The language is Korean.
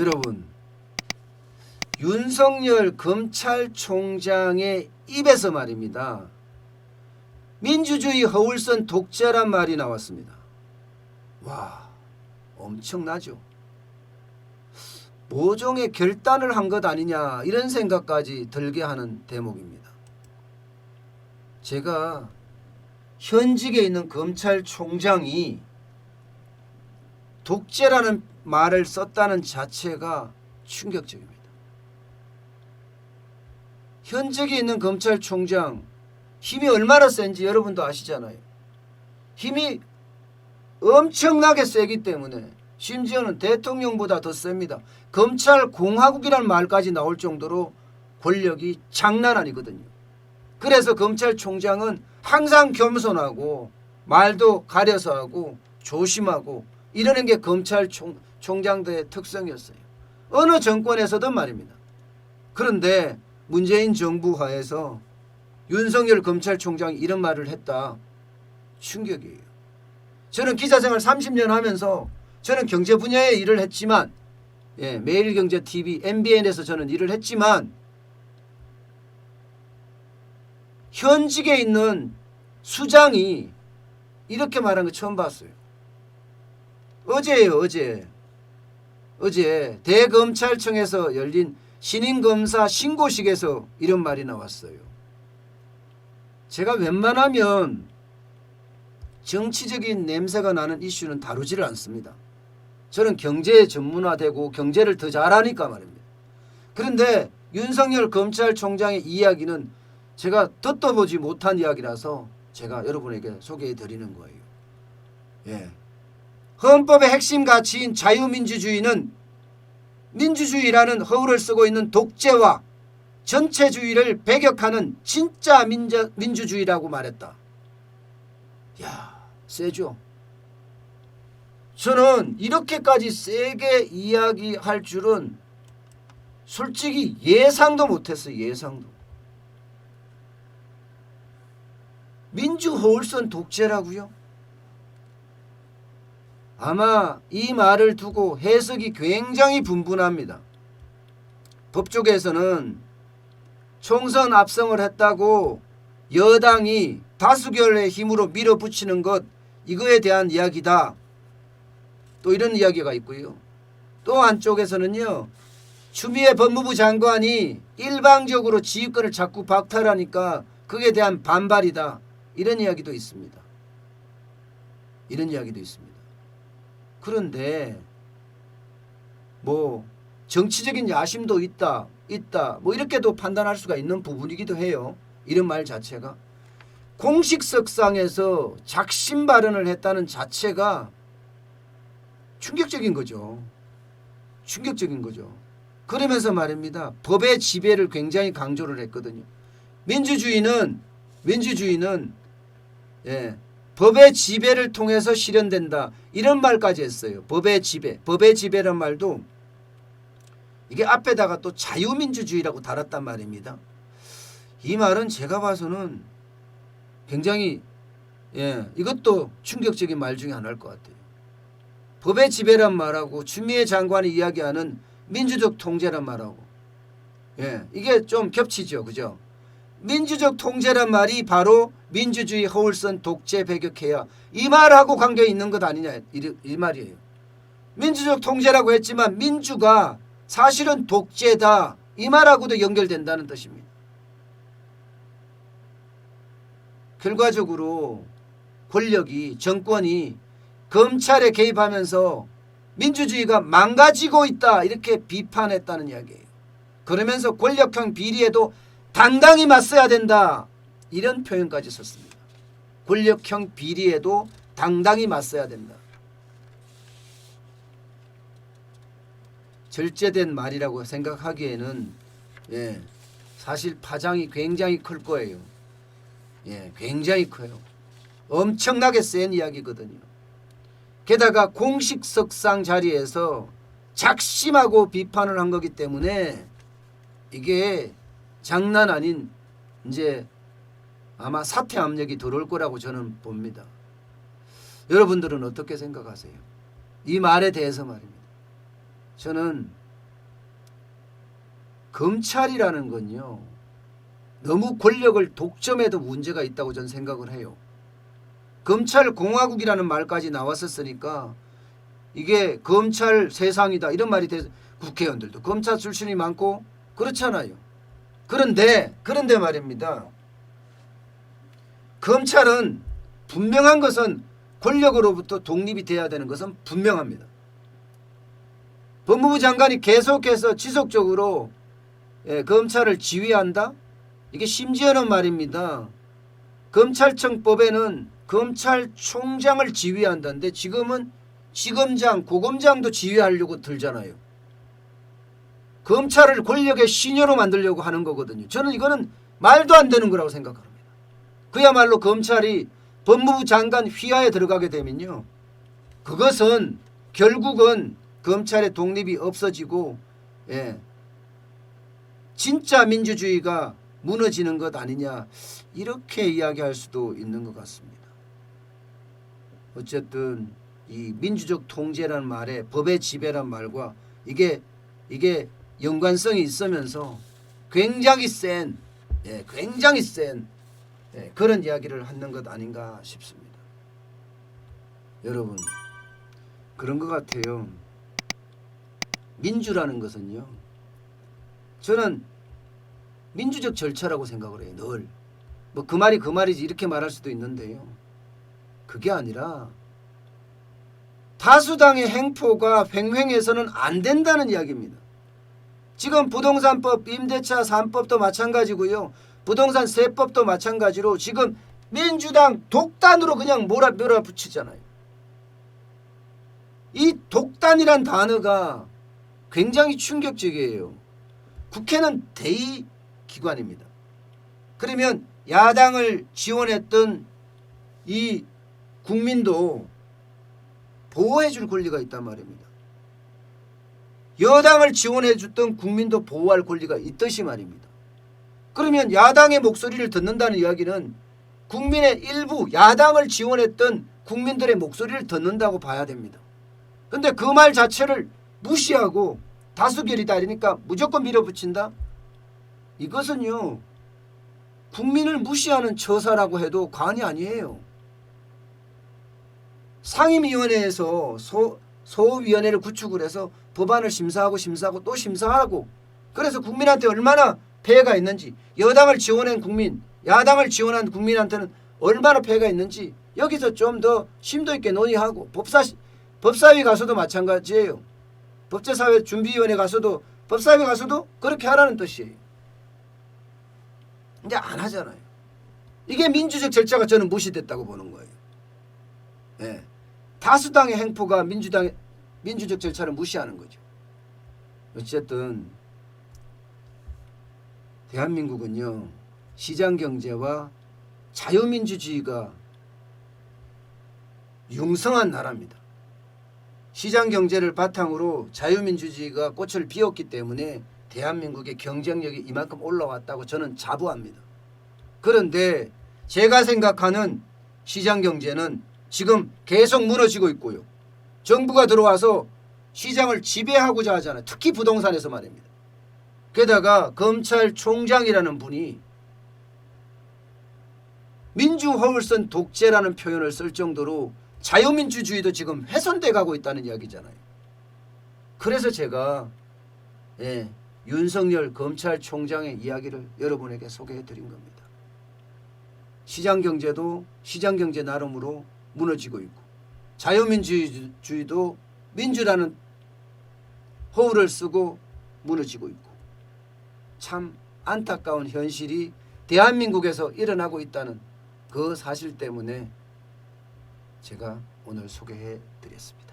여러분, 윤석열 검찰총장의 입에서 말입니다. 민주주의 허울선 독재란 말이 나왔습니다. 와, 엄청나죠. 모종의 결단을 한 것 아니냐 이런 생각까지 들게 하는 대목입니다. 제가 현직에 있는 검찰총장이 독재라는 말을 썼다는 자체가 충격적입니다. 현직에 있는 검찰총장 힘이 얼마나 센지 여러분도 아시잖아요. 힘이 엄청나게 세기 때문에 심지어는 대통령보다 더 셉니다. 검찰공화국이라는 말까지 나올 정도로 권력이 장난 아니거든요. 그래서 검찰총장은 항상 겸손하고 말도 가려서 하고 조심하고 이러는 게 검찰총장들의 특성이었어요. 어느 정권에서든 말입니다. 그런데 문재인 정부 하에서 윤석열 검찰총장이 이런 말을 했다. 충격이에요. 저는 기자생활 30년 하면서 저는 경제 분야에 일을 했지만 매일경제TV, MBN에서 저는 일을 했지만 현직에 있는 수장이 이렇게 말한 거 처음 봤어요. 어제예요. 어제 대검찰청에서 열린 신임검사 신고식에서 이런 말이 나왔어요. 제가 웬만하면 정치적인 냄새가 나는 이슈는 다루지를 않습니다. 저는 경제에 전문화되고 경제를 더 잘하니까 말입니다. 그런데 윤석열 검찰총장의 이야기는 제가 듣도 보지 못한 이야기라서 제가 여러분에게 소개해 드리는 거예요. 헌법의 핵심 가치인 자유민주주의는 민주주의라는 허울을 쓰고 있는 독재와 전체주의를 배격하는 진짜 민주주의라고 말했다. 야, 세죠. 저는 이렇게까지 세게 이야기할 줄은 솔직히 예상도 못했어요. 예상도. 민주허울선 독재라고요? 아마 이 말을 두고 해석이 굉장히 분분합니다. 법조계에서는 총선 압승을 했다고 여당이 다수결의 힘으로 밀어붙이는 것, 이거에 대한 이야기다. 또 이런 이야기가 있고요. 또 한쪽에서는요, 추미애 법무부 장관이 일방적으로 지휘권을 자꾸 박탈하니까 그에 대한 반발이다. 이런 이야기도 있습니다. 그런데 뭐 정치적인 야심도 있다 뭐 이렇게도 판단할 수가 있는 부분이기도 해요. 이런 말 자체가 공식석상에서 작심 발언을 했다는 자체가 충격적인 거죠. 그러면서 말입니다. 법의 지배를 굉장히 강조를 했거든요. 민주주의는 법의 지배를 통해서 실현된다. 이런 말까지 했어요. 법의 지배란 말도 이게 앞에다가 또 자유민주주의라고 달았단 말입니다. 이 말은 제가 봐서는 굉장히 이것도 충격적인 말 중에 하나일 것 같아요. 법의 지배란 말하고 추미애 장관이 이야기하는 민주적 통제란 말하고 이게 좀 겹치죠. 그죠? 민주적 통제란 말이 바로 민주주의 허울선 독재 배격해야 이 말하고 관계 있는 것 아니냐 이 말이에요. 민주적 통제라고 했지만 민주가 사실은 독재다 이 말하고도 연결된다는 뜻입니다. 결과적으로 권력이 정권이 검찰에 개입하면서 민주주의가 망가지고 있다 이렇게 비판했다는 이야기예요. 그러면서 권력형 비리에도 당당히 맞서야 된다 이런 표현까지 썼습니다. 권력형 비리에도 당당히 맞서야 된다. 절제된 말이라고 생각하기에는 사실 파장이 굉장히 클 거예요. 굉장히 커요. 엄청나게 센 이야기거든요. 게다가 공식석상 자리에서 작심하고 비판을 한 거기 때문에 이게 장난 아닌 이제 아마 사퇴 압력이 들어올 거라고 저는 봅니다. 여러분들은 어떻게 생각하세요? 이 말에 대해서 말입니다. 저는 검찰이라는 건요, 너무 권력을 독점해도 문제가 있다고 저는 생각을 해요. 검찰공화국이라는 말까지 나왔었으니까 이게 검찰 세상이다 이런 말이 돼서 국회의원들도 검찰 출신이 많고 그렇잖아요. 그런데 말입니다. 검찰은 분명한 것은 권력으로부터 독립이 돼야 되는 것은 분명합니다. 법무부 장관이 계속해서 지속적으로 검찰을 지휘한다? 이게 심지어는 말입니다. 검찰청법에는 검찰총장을 지휘한다는데 지금은 지검장, 고검장도 지휘하려고 들잖아요. 검찰을 권력의 신여로 만들려고 하는 거거든요. 저는 이거는 말도 안 되는 거라고 생각합니다. 그야말로 검찰이 법무부 장관 휘하에 들어가게 되면요, 그것은 결국은 검찰의 독립이 없어지고 진짜 민주주의가 무너지는 것 아니냐, 이렇게 이야기할 수도 있는 것 같습니다. 어쨌든 이 민주적 통제라는 말에 법의 지배란 말과 이게 연관성이 있으면서 굉장히 센 그런 이야기를 하는 것 아닌가 싶습니다. 여러분, 그런 것 같아요. 민주라는 것은요, 저는 민주적 절차라고 생각을 해요. 늘 뭐 그 말이 그 말이지 이렇게 말할 수도 있는데요, 그게 아니라 다수당의 행포가 횡행해서는 안 된다는 이야기입니다. 지금 부동산법, 임대차 3법도 마찬가지고요, 부동산 세법도 마찬가지로 지금 민주당 독단으로 그냥 몰아붙이잖아요. 이 독단이란 단어가 굉장히 충격적이에요. 국회는 대의기관입니다. 그러면 야당을 지원했던 이 국민도 보호해 줄 권리가 있단 말입니다. 여당을 지원해 줬던 국민도 보호할 권리가 있듯이 말입니다. 그러면 야당의 목소리를 듣는다는 이야기는 국민의 일부, 야당을 지원했던 국민들의 목소리를 듣는다고 봐야 됩니다. 그런데 그 말 자체를 무시하고 다수결이다 이러니까 무조건 밀어붙인다? 이것은요, 국민을 무시하는 처사라고 해도 과언이 아니에요. 상임위원회에서 소위원회를 구축을 해서 법안을 심사하고 또 심사하고, 그래서 국민한테 얼마나 폐해가 있는지, 여당을 지원한 국민, 야당을 지원한 국민한테는 얼마나 폐해가 있는지 여기서 좀 더 심도 있게 논의하고, 법사위 가서도 마찬가지예요. 법제사회 준비위원회 가서도, 법사위 가서도 그렇게 하라는 뜻이에요. 근데 안 하잖아요. 이게 민주적 절차가 저는 무시됐다고 보는 거예요. 다수당의 행포가 민주적 절차를 무시하는 거죠. 어쨌든 대한민국은요, 시장경제와 자유민주주의가 융성한 나라입니다. 시장경제를 바탕으로 자유민주주의가 꽃을 피웠기 때문에 대한민국의 경쟁력이 이만큼 올라왔다고 저는 자부합니다. 그런데 제가 생각하는 시장경제는 지금 계속 무너지고 있고요, 정부가 들어와서 시장을 지배하고자 하잖아요. 특히 부동산에서 말입니다. 게다가 검찰총장이라는 분이 민주허울선 독재라는 표현을 쓸 정도로 자유민주주의도 지금 훼손돼 가고 있다는 이야기잖아요. 그래서 제가 윤석열 검찰총장의 이야기를 여러분에게 소개해 드린 겁니다. 시장경제도 시장경제 나름으로 무너지고 있고, 자유민주주의도 민주라는 허울을 쓰고 무너지고 있고, 참 안타까운 현실이 대한민국에서 일어나고 있다는 그 사실 때문에 제가 오늘 소개해 드렸습니다.